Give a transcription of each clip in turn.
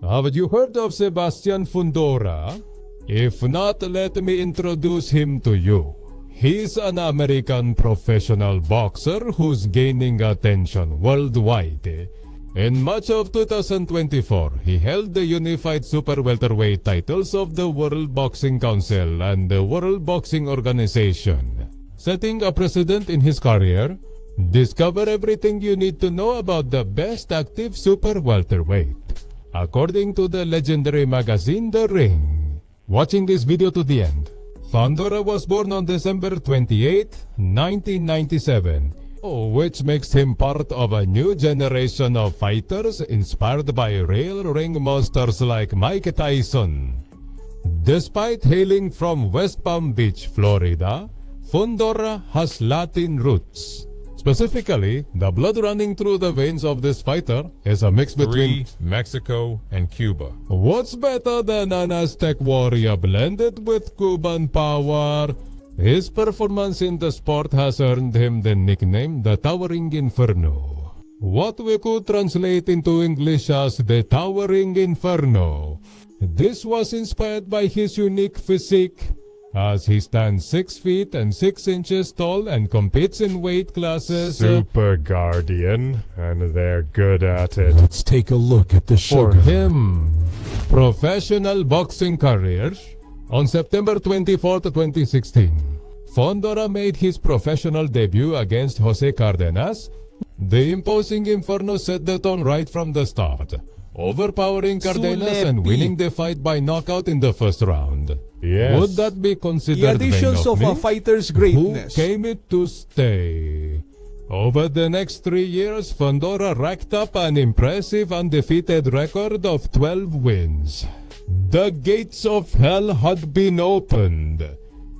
Have you heard of Sebastian Fundora? If not, let me introduce him to you. He's an American professional boxer who's gaining attention worldwide. In March of 2024, he held the unified super welterweight titles of the World Boxing Council and the World Boxing Organization, setting a precedent in his career. Discover everything you need to know about the best active super welterweight, according to the legendary magazine The Ring. Watching this video to the end. Fundora was born on December 28, 1997, which makes him part of a new generation of fighters inspired by real ring monsters like Mike Tyson. Despite hailing from West Palm Beach, Florida, Fundora has Latin roots. Specifically, the blood running through the veins of this fighter is a mix between Mexico and Cuba. What's better than an Aztec warrior blended with Cuban power? His performance in the sport has earned him the nickname the Towering Inferno. What we could translate into English as the Towering Inferno. This was inspired by his unique physique, as he stands 6 feet and 6 inches tall and competes in weight classes Super Guardian, and they're good at it. Let's take a look at the for sugar. him. Professional boxing career. On September 24, 2016, Fundora made his professional debut against Jose Cardenas. The imposing Inferno set the tone right from the start, overpowering Cardenas and winning the fight by knockout in the first round. Yes. Would that be The considered additions vain of me? a fighter's Who greatness. came it to stay? Over the next 3 years, Fundora racked up an impressive undefeated record of 12 wins. The gates of hell had been opened.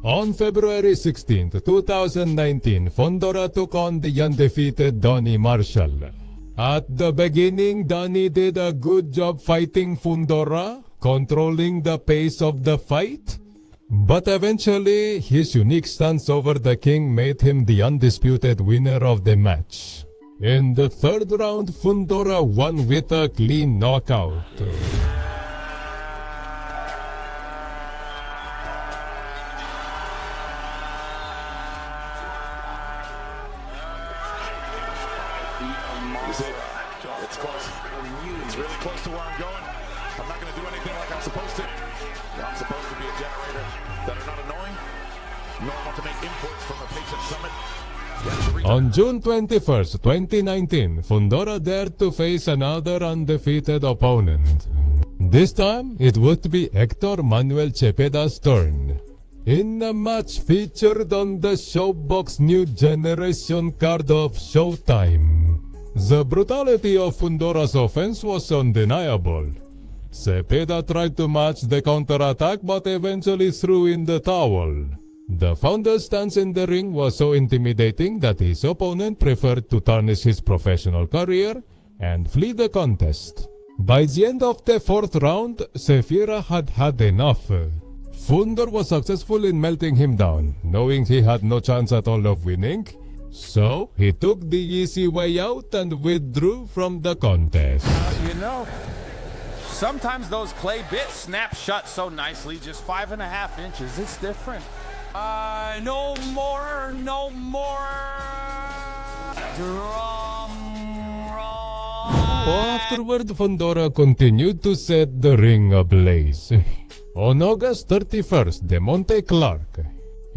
On February 16, 2019, Fundora took on the undefeated Donnie Marshall. At the beginning, Donnie did a good job fighting Fundora, controlling the pace of the fight. But eventually, his unique stance over the king made him the undisputed winner of the match. In the third round, Fundora won with a clean knockout. It's close. It's really close to where I'm going. I'm not going to do anything like I'm supposed to. I'm supposed to be a generator that are not annoying, nor want to make imports from a patient summit. On June 21st, 2019, Fundora dared to face another undefeated opponent. This time, it would be Hector Manuel Cepeda's turn. In a match featured on the Showbox New Generation card of Showtime, the brutality of Fundora's offense was undeniable. Cepeda tried to match the counterattack but eventually threw in the towel. The founder's stance in the ring was so intimidating that his opponent preferred to tarnish his professional career and flee the contest. By the end of the fourth round, Sefira had had enough. Fundor was successful in melting him down, knowing he had no chance at all of winning. So, he took the easy way out and withdrew from the contest. You know, sometimes those clay bits snap shut so nicely, just 5.5 inches. It's different. No more. Drum roll. Afterward, Fundora continued to set the ring ablaze. On August 31st, Demonte Clark,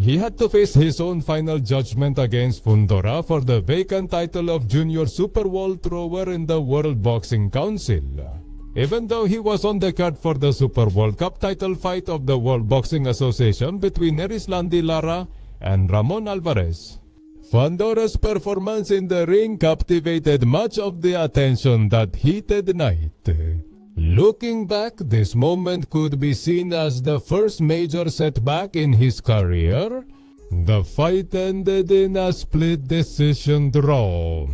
he had to face his own final judgment against Fundora for the vacant title of Junior Super World Thrower in the World Boxing Council. Even though he was on the card for the Super World Cup title fight of the World Boxing Association between Erislandy Lara and Ramon Alvarez. Fundora's performance in the ring captivated much of the attention that heated night. Looking back, this moment could be seen as the first major setback in his career. The fight ended in a split decision draw.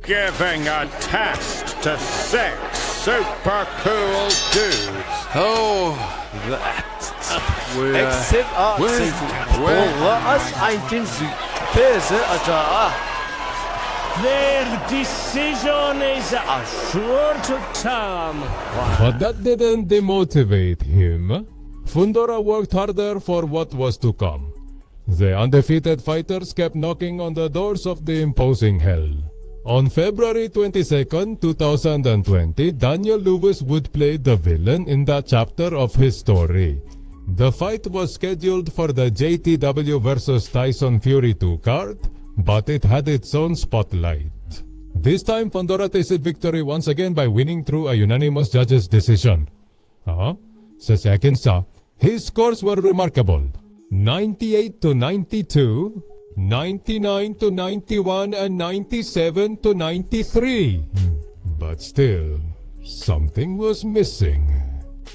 Giving a test to 6 super cool dudes. Oh, Except Where's as I can see. There's a Their decision is sure to come. But that didn't demotivate him. Fundora worked harder for what was to come. The undefeated fighters kept knocking on the doors of the imposing hell. On February 22nd, 2020, Daniel Lewis would play the villain in that chapter of his story. The fight was scheduled for the JTW vs Tyson Fury 2 card, but it had its own spotlight. This time, Fundora tasted victory once again by winning through a unanimous judges' decision. Sa second sa, his scores were remarkable. 98-92, 99-91, and 97-93. But still, something was missing.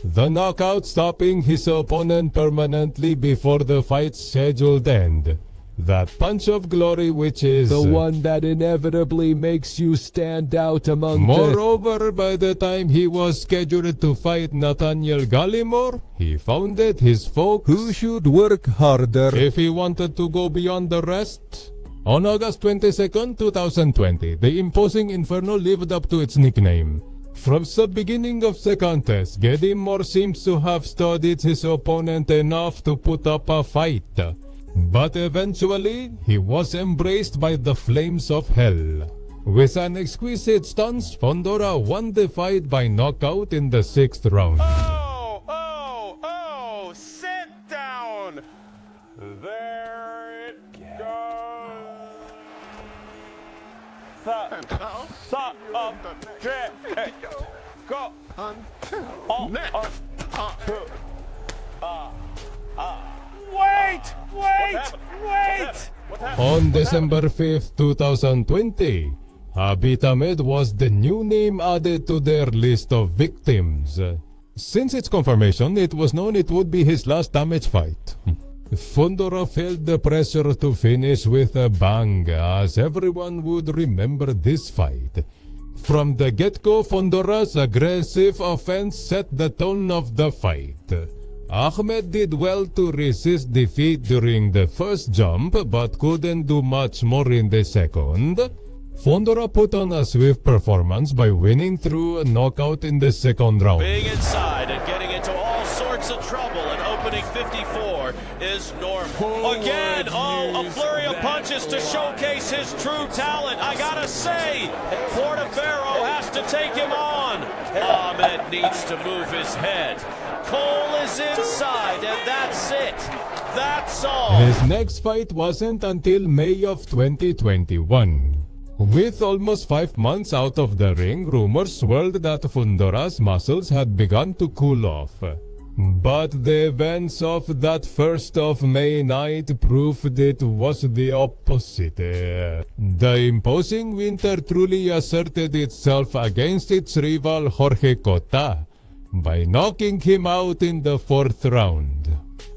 The knockout stopping his opponent permanently before the fight's scheduled end. That punch of glory which is the one that inevitably makes you stand out among Moreover, by the time he was scheduled to fight Nathaniel Gallimore, he found it his folks who should work harder if he wanted to go beyond the rest. On August 22nd, 2020, the imposing Inferno lived up to its nickname. From the beginning of the contest, Gallimore seems to have studied his opponent enough to put up a fight. But eventually, he was embraced by the flames of hell. With an exquisite stance, Fundora won the fight by knockout in the 6th round. Oh, sit down. There it goes. Go. Wait! On December 5th, 2020, Habib Ahmed was the new name added to their list of victims. Since its confirmation, it was known it would be his last damage fight. Fundora felt the pressure to finish with a bang, as everyone would remember this fight. From the get-go, Fundora's aggressive offense set the tone of the fight. Ahmed did well to resist defeat during the first jump, but couldn't do much more in the second. Fundora put on a swift performance by winning through a knockout in the second round. Being inside and getting into all sorts of trouble and opening 54 is normal. Again, a flurry of punches to showcase his true talent. I gotta say, Portofero has to take him on. Ahmed needs to move his head. Cole is inside, and that's it. That's all. His next fight wasn't until May of 2021. With almost 5 months out of the ring, rumors swirled that Fundora's muscles had begun to cool off. But the events of that 1st of May night proved it was the opposite. The imposing winter truly asserted itself against its rival Jorge Cota by knocking him out in the 4th round.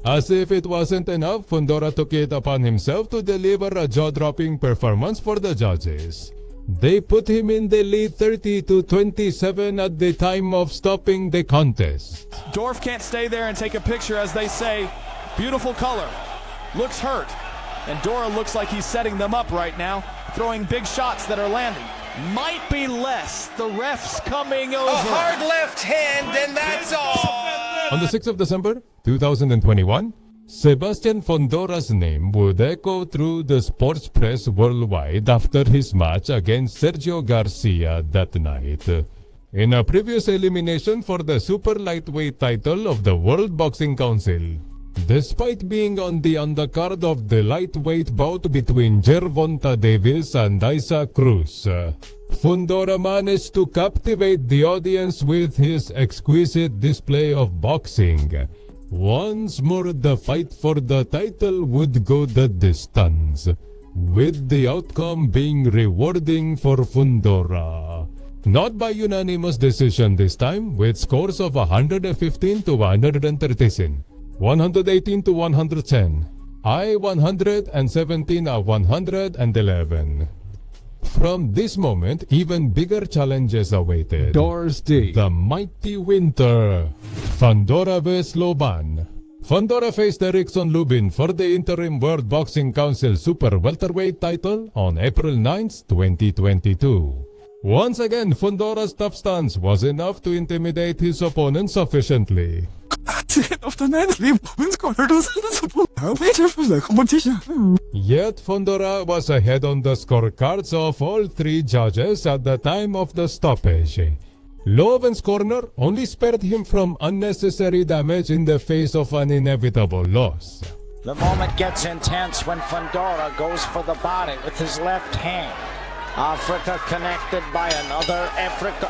As if it wasn't enough, Fundora took it upon himself to deliver a jaw-dropping performance for the judges. They put him in the lead 30-27 at the time of stopping the contest. Dorf can't stay there and take a picture, as they say. Beautiful color. Looks hurt. And Dora looks like he's setting them up right now, throwing big shots that are landing. Might be less. The ref's coming over. A hard left hand, and that's all. On the 6th of December, 2021, Sebastian Fundora's name would echo through the sports press worldwide after his match against Sergio Garcia that night. In a previous elimination for the super lightweight title of the World Boxing Council, despite being on the undercard of the lightweight bout between Gervonta Davis and Isa Cruz, Fundora managed to captivate the audience with his exquisite display of boxing. Once more, the fight for the title would go the distance, with the outcome being rewarding for Fundora. Not by unanimous decision this time, with scores of 115-113. 118-110, I-100 and 17-111. From this moment, even bigger challenges awaited. Doors D. The mighty winter. Fundora vs Loban. Fundora faced Erickson Lubin for the interim World Boxing Council Super Welterweight title on April 9, 2022. Once again, Fundora's tough stance was enough to intimidate his opponent sufficiently. At the end of the night, the women's corner doesn't support how better for the competition. Yet Fundora was ahead on the scorecards of all three judges at the time of the stoppage. Loven's corner only spared him from unnecessary damage in the face of an inevitable loss. The moment gets intense when Fundora goes for the body with his left hand. Africa connected by another Africa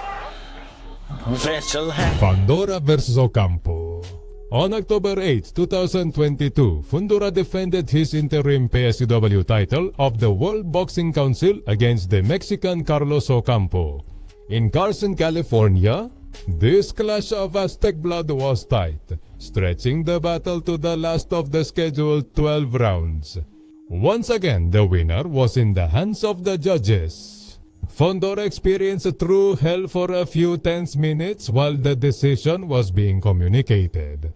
vessel. Fundora versus Ocampo. On October 8, 2022, Fundora defended his interim PSCW title of the World Boxing Council against the Mexican Carlos Ocampo. In Carson, California, this clash of Aztec blood was tight, stretching the battle to the last of the scheduled 12 rounds. Once again, the winner was in the hands of the judges. Fundora experienced true hell for a few tense minutes while the decision was being communicated.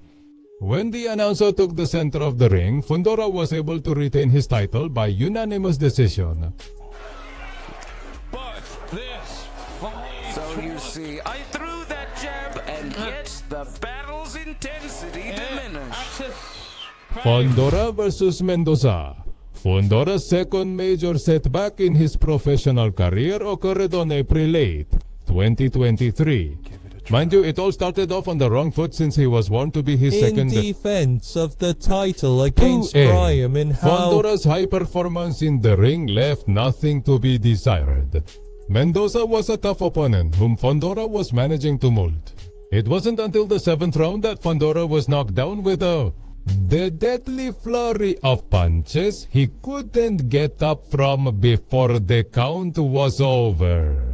When the announcer took the center of the ring, Fundora was able to retain his title by unanimous decision. But this fight. So you see, I threw that jab, and yet the battle's intensity diminished. Fundora versus Mendoza. Fundora's second major setback in his professional career occurred on April 8, 2023. Mind you, it all started off on the wrong foot since he was warned to be his second... In defense of the title against Graham in how... Fundora's high performance in the ring left nothing to be desired. Mendoza was a tough opponent whom Fundora was managing to mold. It wasn't until the 7th round that Fundora was knocked down with the deadly flurry of punches he couldn't get up from before the count was over.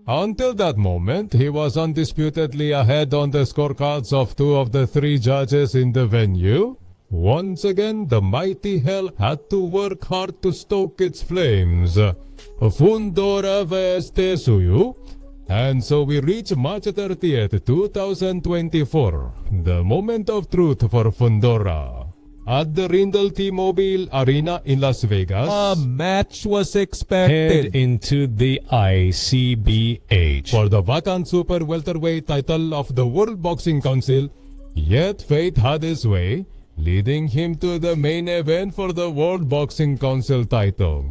Until that moment, he was undisputedly ahead on the scorecards of two of the three judges in the venue. Once again, the mighty hell had to work hard to stoke its flames. Fundora vs. Tesuyu. And so we reach March 30th, 2024, the moment of truth for Fundora. At the Rindle T-Mobile Arena in Las Vegas, a match was expected. Head into the ICBH for the vacant super welterweight title of the World Boxing Council. Yet fate had his way, leading him to the main event for the World Boxing Council title,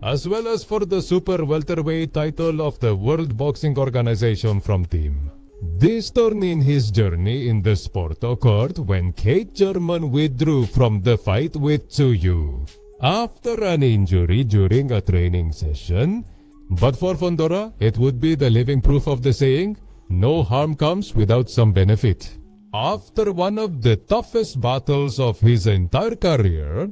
as well as for the super welterweight title of the World Boxing Organization from Team. This turn in his journey in the sport occurred when Kate German withdrew from the fight with Tsuyu after an injury during a training session. But for Fundora, it would be the living proof of the saying, no harm comes without some benefit. After one of the toughest battles of his entire career,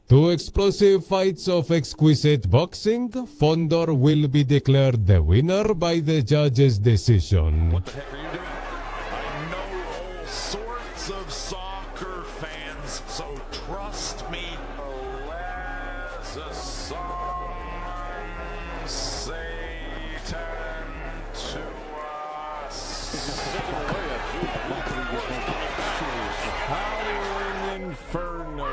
two explosive fights of exquisite boxing, Fundora will be declared the winner by the judge's decision. What the heck are you doing? I know all sorts of soccer fans, so trust me. As a song, Satan to us. Howling Inferno,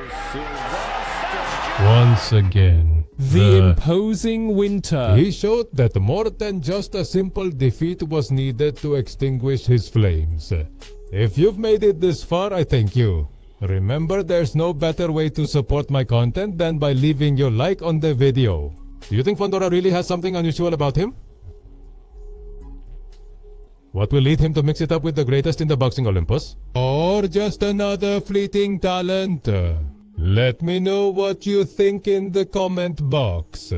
Once again, the imposing winter. He showed that more than just a simple defeat was needed to extinguish his flames. If you've made it this far, I thank you. Remember, there's no better way to support my content than by leaving your like on the video. Do you think Fundora really has something unusual about him? What will lead him to mix it up with the greatest in the boxing Olympus? Or just another fleeting talent? Let me know what you think in the comment box.